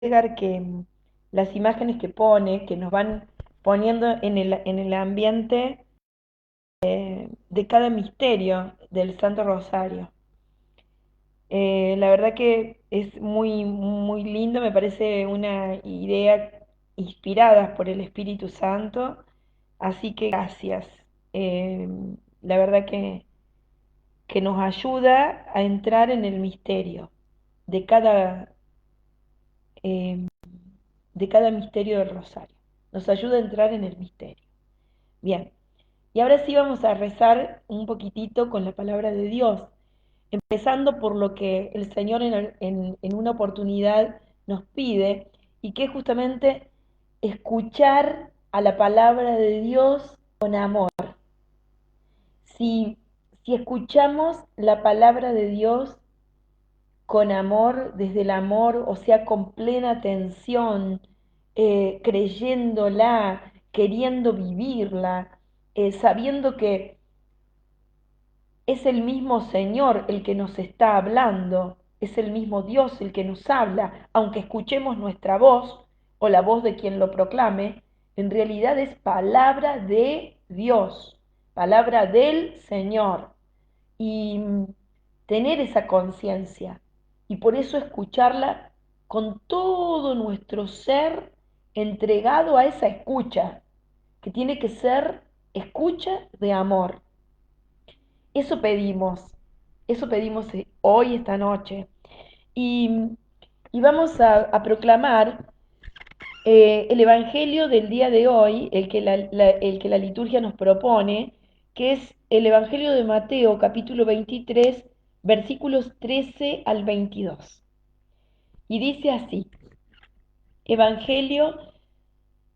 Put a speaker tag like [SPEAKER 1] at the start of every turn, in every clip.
[SPEAKER 1] Edgar que las imágenes que pone, que nos van poniendo en el ambiente de cada misterio del Santo Rosario. La verdad que es muy, muy lindo, me parece una idea inspirada por el Espíritu Santo, así que gracias. Eh, la verdad que nos ayuda a entrar en el misterio de cada, eh, de cada misterio del Rosario. Nos ayuda a entrar en el misterio. Bien, y ahora sí vamos a rezar un poquitito con la palabra de Dios, empezando por lo que el Señor en una oportunidad nos pide, y que es justamente escuchar a la palabra de Dios con amor. Si, si escuchamos la palabra de Dios con amor, desde el amor, o sea, con plena atención, creyéndola, queriendo vivirla, sabiendo que es el mismo Señor el que nos está hablando, es el mismo Dios el que nos habla, aunque escuchemos nuestra voz o la voz de quien lo proclame, en realidad es palabra de Dios, palabra del Señor. Y tener esa conciencia y por eso escucharla con todo nuestro ser entregado a esa escucha, que tiene que ser escucha de amor. Eso pedimos, eso pedimos hoy, esta noche. Y, y vamos a proclamar el Evangelio del día de hoy, el que la liturgia nos propone, que es el Evangelio de Mateo, capítulo 23, versículos 13 al 22. Y dice así, Evangelio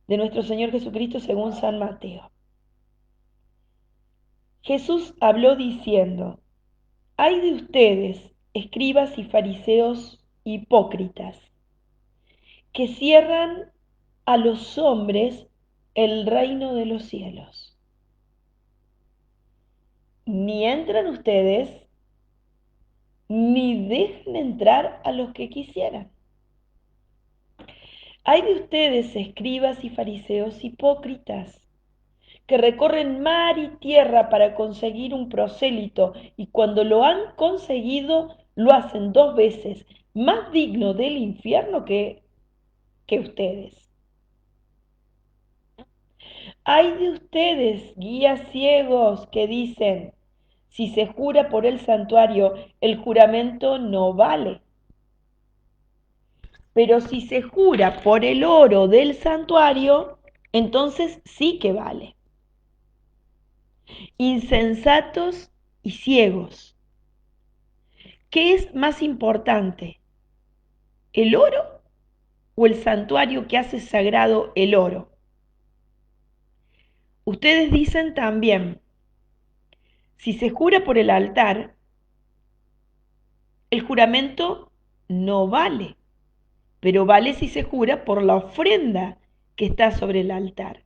[SPEAKER 1] de nuestro Señor Jesucristo según San Mateo. Jesús habló diciendo, ay de ustedes, escribas y fariseos hipócritas, que cierran a los hombres el reino de los cielos. Ni entran ustedes, ni dejan entrar a los que quisieran. Hay de ustedes, escribas y fariseos hipócritas, que recorren mar y tierra para conseguir un prosélito, y cuando lo han conseguido, lo hacen dos veces más digno del infierno que ustedes. Hay de ustedes, guías ciegos, que dicen, si se jura por el santuario, el juramento no vale. Pero si se jura por el oro del santuario, entonces sí que vale. Insensatos y ciegos. ¿Qué es más importante? ¿El oro o el santuario que hace sagrado el oro? Ustedes dicen también, si se jura por el altar, el juramento no vale, pero vale si se jura por la ofrenda que está sobre el altar.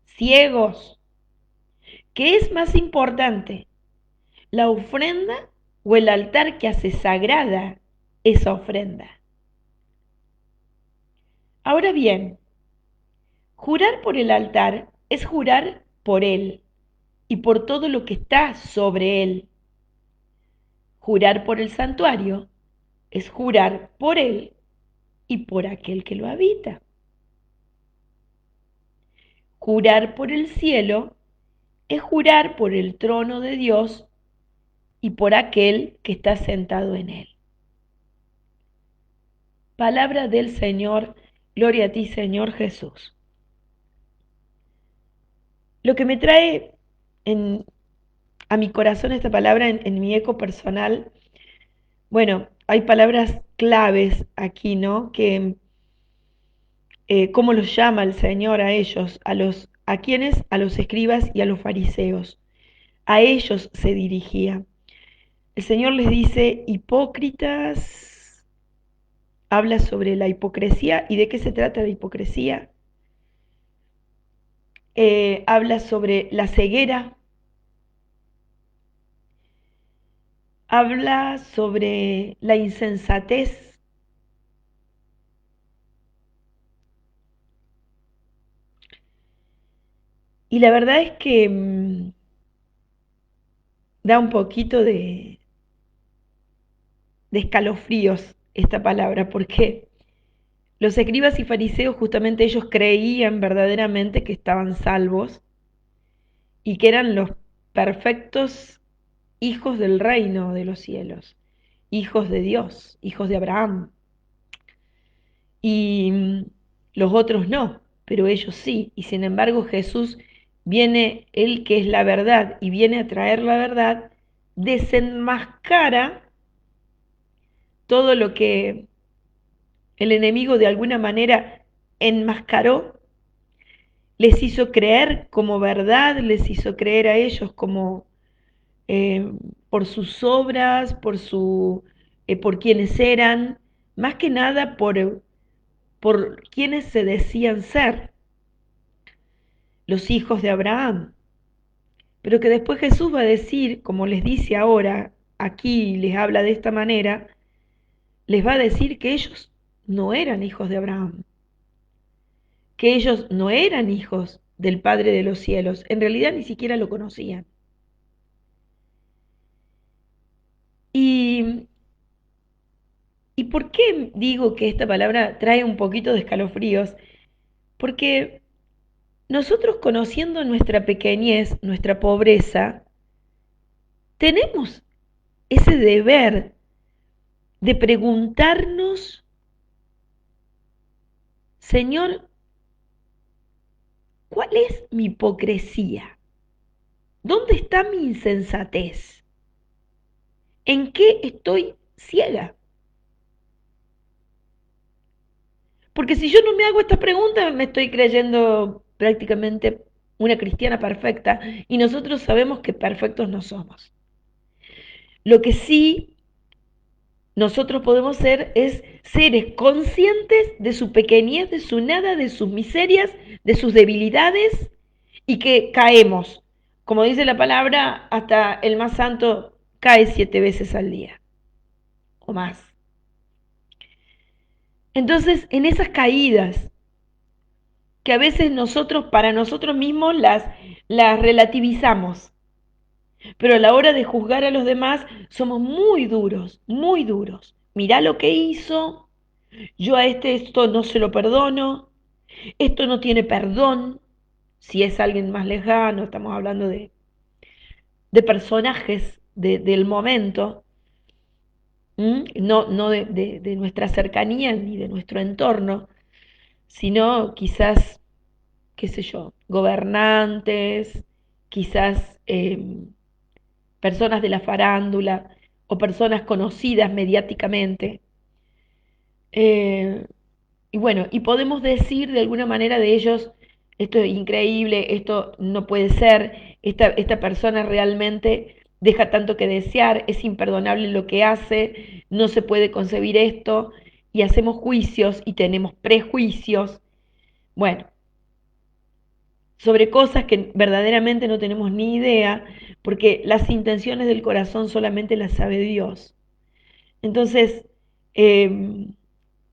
[SPEAKER 1] Ciegos, ¿qué es más importante? ¿La ofrenda o el altar que hace sagrada esa ofrenda? Ahora bien, jurar por el altar es jurar por él y por todo lo que está sobre él. Jurar por el santuario es jurar por él y por aquel que lo habita. Jurar por el cielo es jurar por el trono de Dios y por aquel que está sentado en él. Palabra del Señor, gloria a ti, Señor Jesús. Lo que me trae en, a mi corazón esta palabra en mi eco personal, bueno, hay palabras claves aquí, ¿no? Que cómo los llama el Señor a ellos, a quienes, a los escribas y a los fariseos. A ellos se dirigía. El Señor les dice, hipócritas, habla sobre la hipocresía y de qué se trata la hipocresía. Habla sobre la ceguera, habla sobre la insensatez, Y la verdad es que da un poquito de escalofríos esta palabra, porque los escribas y fariseos justamente ellos creían verdaderamente que estaban salvos y que eran los perfectos hijos del reino de los cielos, hijos de Dios, hijos de Abraham. Y los otros no, pero ellos sí. Y sin embargo Jesús viene, Él que es la verdad, y viene a traer la verdad, desenmascara todo lo que el enemigo de alguna manera enmascaró, les hizo creer como verdad, les hizo creer a ellos como eh, por sus obras, por quienes eran, más que nada por quienes se decían ser, los hijos de Abraham. Pero que después Jesús va a decir, como les dice ahora, aquí les habla de esta manera, les va a decir que ellos no eran hijos de Abraham, que ellos no eran hijos del Padre de los cielos, en realidad ni siquiera lo conocían. ¿Y, y por qué digo que esta palabra trae un poquito de escalofríos? Porque nosotros conociendo nuestra pequeñez, nuestra pobreza, tenemos ese deber de preguntarnos, Señor, ¿cuál es mi hipocresía? ¿Dónde está mi insensatez? ¿En qué estoy ciega? Porque si yo no me hago esta pregunta, me estoy creyendo prácticamente una cristiana perfecta y nosotros sabemos que perfectos no somos. Lo que sí nosotros podemos ser es seres conscientes de su pequeñez, de su nada, de sus miserias, de sus debilidades y que caemos. Como dice la palabra, hasta el más santo cae 7 veces al día o más. Entonces, en esas caídas, que a veces nosotros, para nosotros mismos, las relativizamos, pero a la hora de juzgar a los demás, somos muy duros, muy duros. Mirá lo que hizo, yo a este esto no se lo perdono, esto no tiene perdón. Si es alguien más lejano, estamos hablando de personajes del momento, no de nuestra cercanía ni de nuestro entorno, sino quizás, qué sé yo, gobernantes, quizás personas de la farándula o personas conocidas mediáticamente. Eh, y bueno, y podemos decir de alguna manera de ellos, esto es increíble, esto no puede ser, esta persona realmente deja tanto que desear, es imperdonable lo que hace, no se puede concebir esto, y hacemos juicios y tenemos prejuicios, bueno, sobre cosas que verdaderamente no tenemos ni idea, porque las intenciones del corazón solamente las sabe Dios. Entonces, en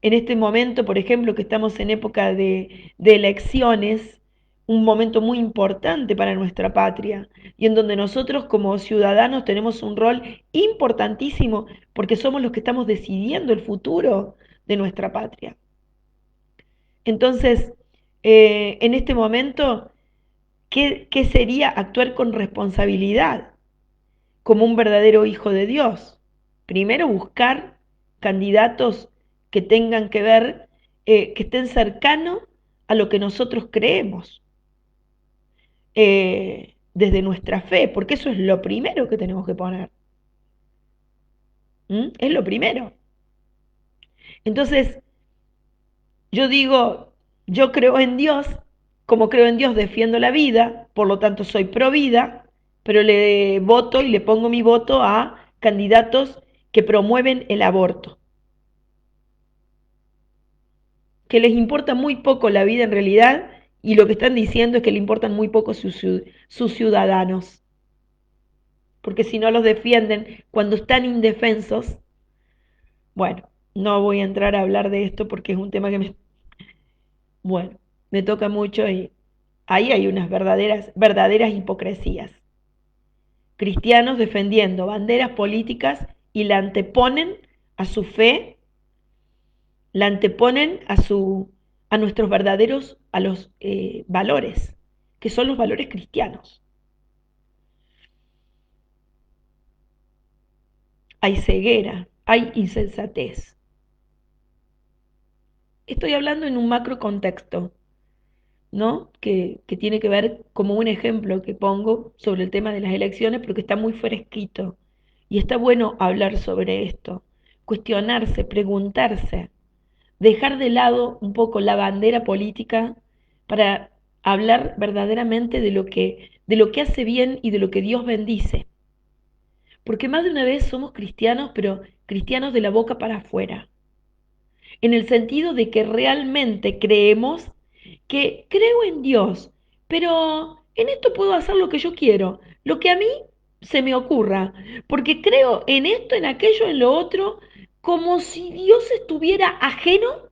[SPEAKER 1] este momento, por ejemplo, que estamos en época de elecciones, un momento muy importante para nuestra patria y en donde nosotros como ciudadanos tenemos un rol importantísimo porque somos los que estamos decidiendo el futuro de nuestra patria. Entonces, en este momento, ¿qué sería actuar con responsabilidad como un verdadero hijo de Dios? Primero, buscar candidatos que tengan que ver, que estén cercanos a lo que nosotros creemos, desde nuestra fe, porque eso es lo primero que tenemos que poner. Es lo primero. Entonces, yo digo, yo creo en Dios, como creo en Dios defiendo la vida, por lo tanto soy pro vida, pero le voto y le pongo mi voto a candidatos que promueven el aborto, que les importa muy poco la vida en realidad y lo que están diciendo es que le importan muy poco sus ciudadanos, porque si no los defienden cuando están indefensos, bueno, no voy a entrar a hablar de esto porque es un tema que bueno, me toca mucho Ahí hay unas verdaderas hipocresías. Cristianos defendiendo banderas políticas y la anteponen a su fe, la anteponen a nuestros verdaderos, a los valores, que son los valores cristianos. Hay ceguera, hay insensatez. Estoy hablando en un macro contexto, ¿no? Que tiene que ver como un ejemplo que pongo sobre el tema de las elecciones, porque está muy fresquito. Y está bueno hablar sobre esto, cuestionarse, preguntarse, dejar de lado un poco la bandera política para hablar verdaderamente de lo que hace bien y de lo que Dios bendice. Porque más de una vez somos cristianos, pero cristianos de la boca para afuera, en el sentido de que realmente creemos que creo en Dios, pero en esto puedo hacer lo que yo quiero, lo que a mí se me ocurra, porque creo en esto, en aquello, en lo otro, como si Dios estuviera ajeno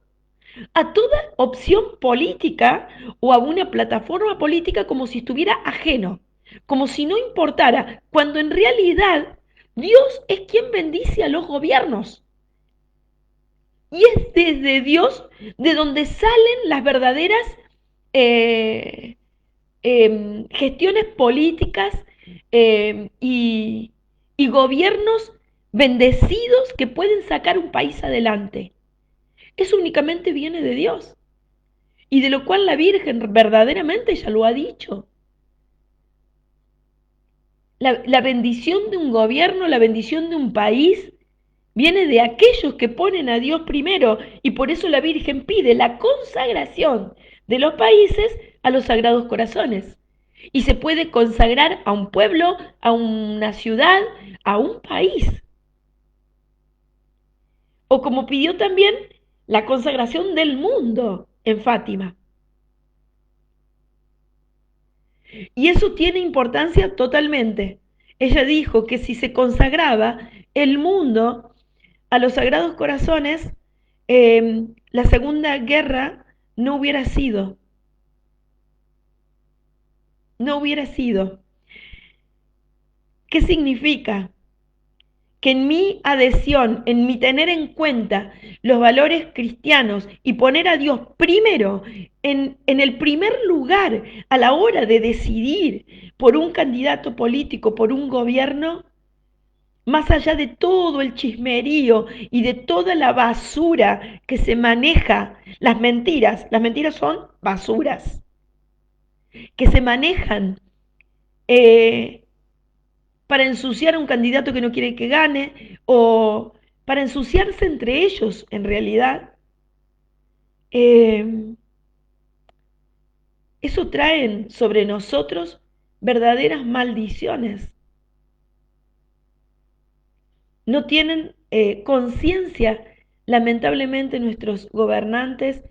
[SPEAKER 1] a toda opción política o a una plataforma política, como si estuviera ajeno, como si no importara, cuando en realidad Dios es quien bendice a los gobiernos. Y es desde Dios de donde salen las verdaderas eh, gestiones políticas y gobiernos bendecidos que pueden sacar un país adelante. Eso únicamente viene de Dios y de lo cual la Virgen verdaderamente ya lo ha dicho. La bendición de un gobierno, la bendición de un país, viene de aquellos que ponen a Dios primero y por eso la Virgen pide la consagración de los países a los sagrados corazones. Y se puede consagrar a un pueblo, a una ciudad, a un país. O como pidió también la consagración del mundo en Fátima. Y eso tiene importancia totalmente. Ella dijo que si se consagraba el mundo a los sagrados corazones, la Segunda Guerra no hubiera sido, no hubiera sido. ¿Qué significa? Que en mi adhesión, en mi tener en cuenta los valores cristianos y poner a Dios primero, en el primer lugar a la hora de decidir por un candidato político, por un gobierno, más allá de todo el chismerío y de toda la basura que se maneja, las mentiras son basuras, que se manejan eh, para ensuciar a un candidato que no quiere que gane o para ensuciarse entre ellos en realidad, eh, eso trae sobre nosotros verdaderas maldiciones. No tienen conciencia, lamentablemente, nuestros gobernantes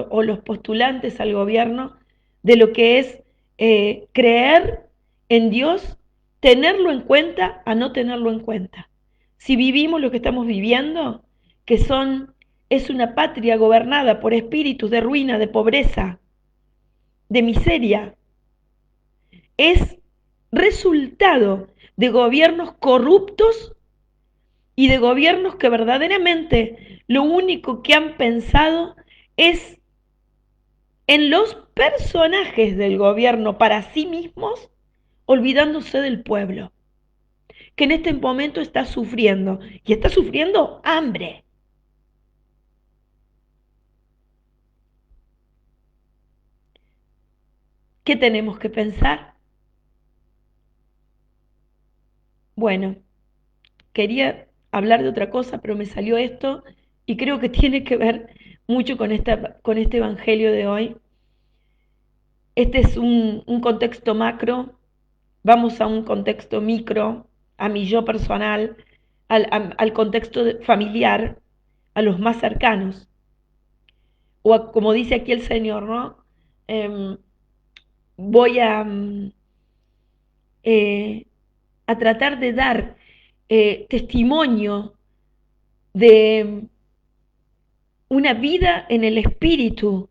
[SPEAKER 1] o los postulantes al gobierno de lo que es creer en Dios, tenerlo en cuenta a no tenerlo en cuenta. Si vivimos lo que estamos viviendo, que es una patria gobernada por espíritus de ruina, de pobreza, de miseria, es resultado de gobiernos corruptos y de gobiernos que verdaderamente lo único que han pensado es en los personajes del gobierno para sí mismos, olvidándose del pueblo, que en este momento está sufriendo, y está sufriendo hambre. ¿Qué tenemos que pensar? Bueno, quería hablar de otra cosa, pero me salió esto y creo que tiene que ver mucho con este evangelio de hoy. Este es un contexto macro, vamos a un contexto micro, a mi yo personal, al contexto familiar, a los más cercanos. Como dice aquí el Señor, ¿no? Em, voy eh, a tratar de dar testimonio de una vida en el Espíritu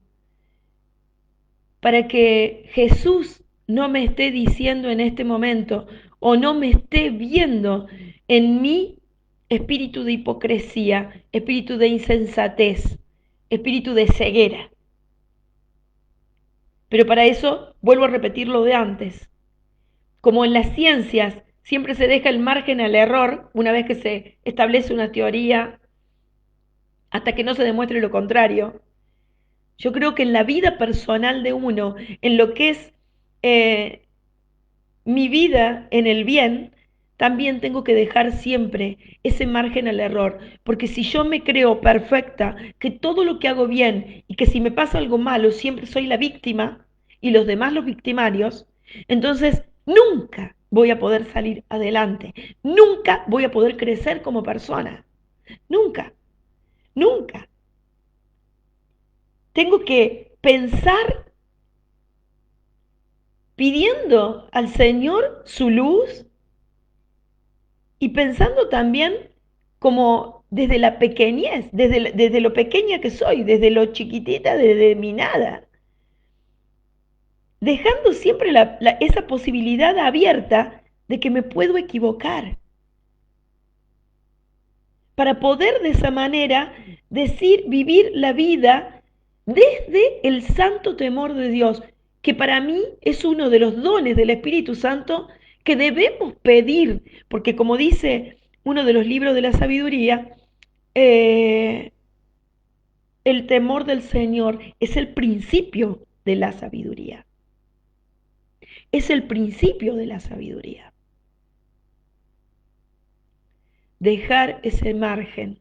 [SPEAKER 1] para que Jesús no me esté diciendo en este momento o no me esté viendo en mí espíritu de hipocresía, espíritu de insensatez, espíritu de ceguera. Pero para eso vuelvo a repetir lo de antes. Como en las ciencias siempre se deja el margen al error una vez que se establece una teoría hasta que no se demuestre lo contrario. Yo creo que en la vida personal de uno, en lo que es mi vida en el bien, también tengo que dejar siempre ese margen al error, porque si yo me creo perfecta, que todo lo que hago bien y que si me pasa algo malo siempre soy la víctima y los demás los victimarios, entonces nunca voy a poder salir adelante, nunca voy a poder crecer como persona, nunca, nunca. Tengo que pensar pidiendo al Señor su luz y pensando también como desde la pequeñez, desde lo pequeña que soy, desde lo chiquitita, desde mi nada, dejando siempre esa posibilidad abierta de que me puedo equivocar, para poder de esa manera decir, vivir la vida desde el santo temor de Dios, que para mí es uno de los dones del Espíritu Santo que debemos pedir, porque como dice uno de los libros de la sabiduría, eh, el temor del Señor es el principio de la sabiduría. Es el principio de la sabiduría. Dejar ese margen.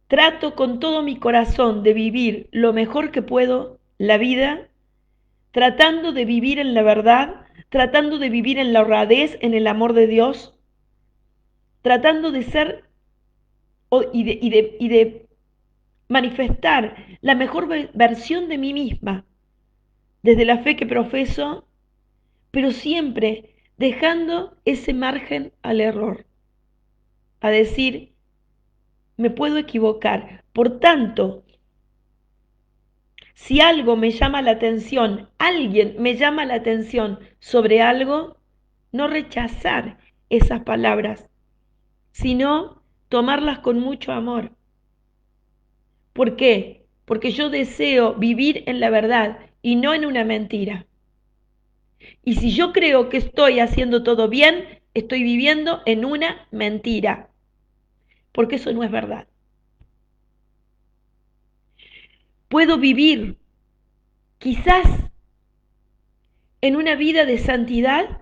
[SPEAKER 1] Trato con todo mi corazón de vivir lo mejor que puedo la vida, tratando de vivir en la verdad, tratando de vivir en la honradez, en el amor de Dios, tratando de ser y de manifestar la mejor versión de mí misma, desde la fe que profeso, pero siempre dejando ese margen al error, a decir, me puedo equivocar. Por tanto, si algo me llama la atención, alguien me llama la atención sobre algo, no rechazar esas palabras, sino tomarlas con mucho amor. ¿Por qué? Porque yo deseo vivir en la verdad y no en una mentira. Y si yo creo que estoy haciendo todo bien, estoy viviendo en una mentira, porque eso no es verdad. Puedo vivir quizás en una vida de santidad,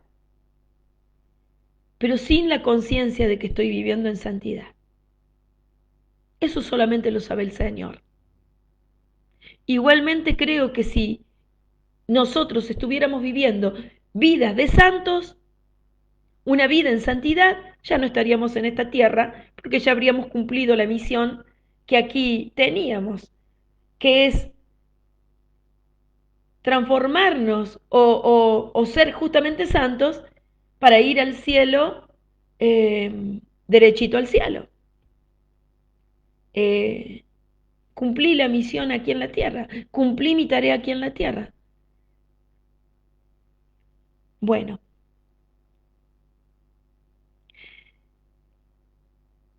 [SPEAKER 1] pero sin la conciencia de que estoy viviendo en santidad. Eso solamente lo sabe el Señor. Igualmente creo que si nosotros estuviéramos viviendo vidas de santos, una vida en santidad, ya no estaríamos en esta tierra, porque ya habríamos cumplido la misión que aquí teníamos, que es transformarnos o ser justamente santos para ir al cielo, derechito al cielo. Cumplí la misión aquí en la tierra, cumplí mi tarea aquí en la tierra. Bueno,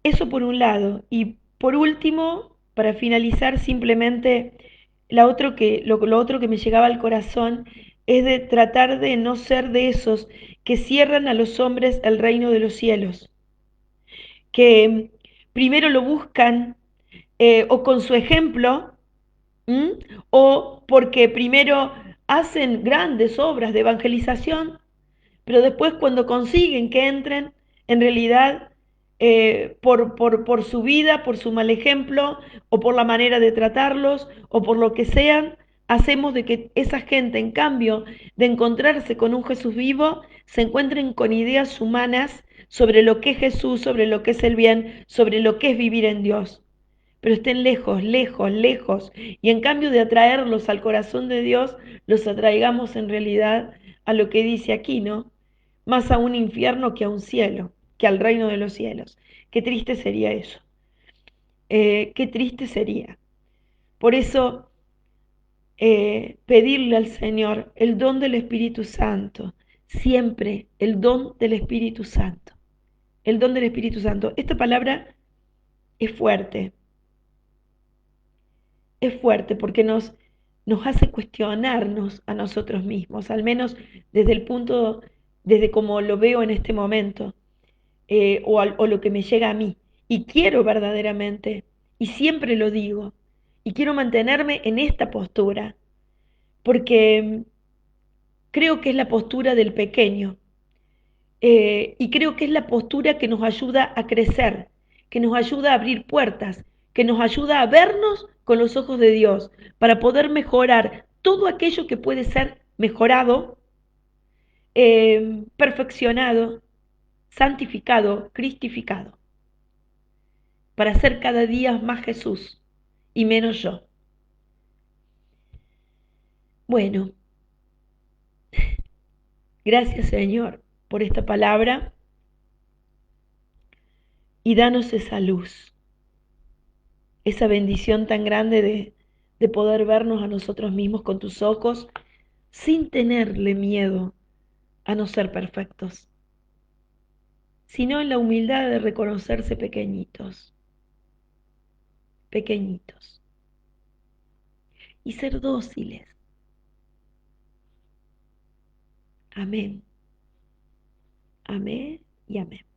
[SPEAKER 1] eso por un lado. Y por último, para finalizar, simplemente lo otro que me llegaba al corazón es de tratar de no ser de esos que cierran a los hombres el reino de los cielos, que primero lo buscan o con su ejemplo, ¿m? O porque primero hacen grandes obras de evangelización, pero después cuando consiguen que entren, en realidad por su vida, por su mal ejemplo, o por la manera de tratarlos, o por lo que sean, hacemos de que esa gente, en cambio de encontrarse con un Jesús vivo, se encuentren con ideas humanas sobre lo que es Jesús, sobre lo que es el bien, sobre lo que es vivir en Dios. Pero estén lejos, lejos, lejos. Y en cambio de atraerlos al corazón de Dios, los atraigamos en realidad a lo que dice aquí, ¿no? Más a un infierno que a un cielo, que al reino de los cielos. Qué triste sería eso. Qué triste sería. Por eso, pedirle al Señor el don del Espíritu Santo, siempre el don del Espíritu Santo, el don del Espíritu Santo. Esta palabra es fuerte porque nos hace cuestionarnos a nosotros mismos, al menos desde el punto, desde como lo veo en este momento, o lo que me llega a mí. Y quiero verdaderamente, y siempre lo digo, y quiero mantenerme en esta postura, porque creo que es la postura del pequeño, y creo que es la postura que nos ayuda a crecer, que nos ayuda a abrir puertas, que nos ayuda a vernos con los ojos de Dios, para poder mejorar todo aquello que puede ser mejorado, perfeccionado, santificado, cristificado, para ser cada día más Jesús y menos yo. Bueno, gracias Señor por esta palabra y danos esa luz, esa bendición tan grande de poder vernos a nosotros mismos con tus ojos sin tenerle miedo a no ser perfectos, sino en la humildad de reconocerse pequeñitos, pequeñitos, y ser dóciles. Amén, amén y amén.